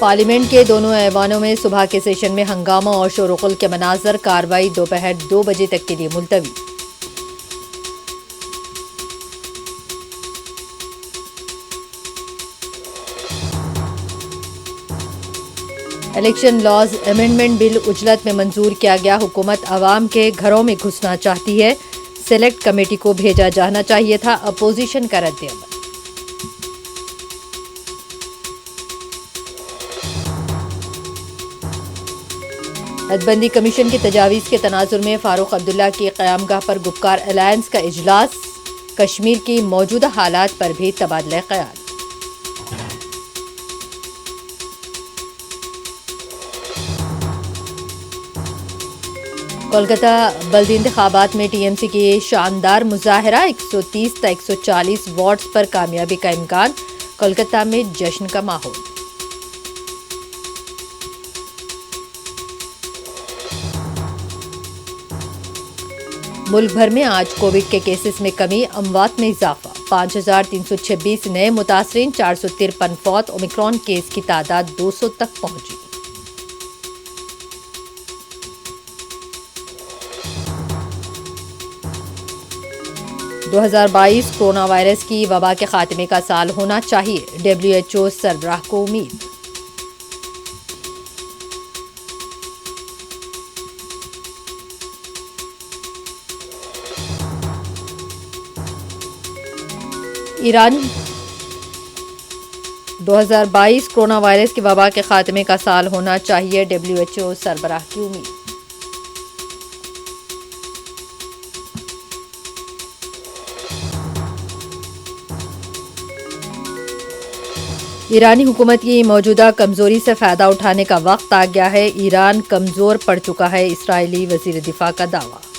Parliament کے دونوں ایوانوں میں صبح کے سیشن میں ہنگامہ اور شور و غل کے مناظر، کارروائی دوپہر 2 بجے تک کے لیے ملتوی۔ الیکشن لاز امینڈمنٹ بل اجلت میں منظور کیا گیا۔ حکومت عوام کے گھروں میں گھسنا چاہتی ہے، سلیکٹ کمیٹی کو بھیجا جانا چاہیے تھا، اپوزیشن کا رد عمل۔ حد بندی کمیشن کی تجاویز کے تناظر میں فاروق عبداللہ کی قیامگاہ پر گپکار الائنس کا اجلاس، کشمیر کی موجودہ حالات پر بھی تبادلہ خیال۔ کولکتہ بلدی انتخابات میں ٹی ایم سی کی شاندار مظاہرہ، 130 تا 140 وارڈز پر کامیابی کا امکان، کولکتہ میں جشن کا ماحول۔ ملک بھر میں آج کووڈ کے کیسز میں کمی، اموات میں اضافہ، 5326 نئے متاثرین، 453 فوت، اومیکرون کیس کی تعداد 200 تک پہنچی۔ دو 2022 کورونا وائرس کی وبا کے خاتمے کا سال ہونا چاہیے، WHO سربراہ کو امید۔ ایران 2022 کورونا وائرس کی وبا کے خاتمے کا سال ہونا چاہیے، WHO سربراہ کی امید۔ ایرانی حکومت کی موجودہ کمزوری سے فائدہ اٹھانے کا وقت آ گیا ہے، ایران کمزور پڑ چکا ہے، اسرائیلی وزیر دفاع کا دعویٰ۔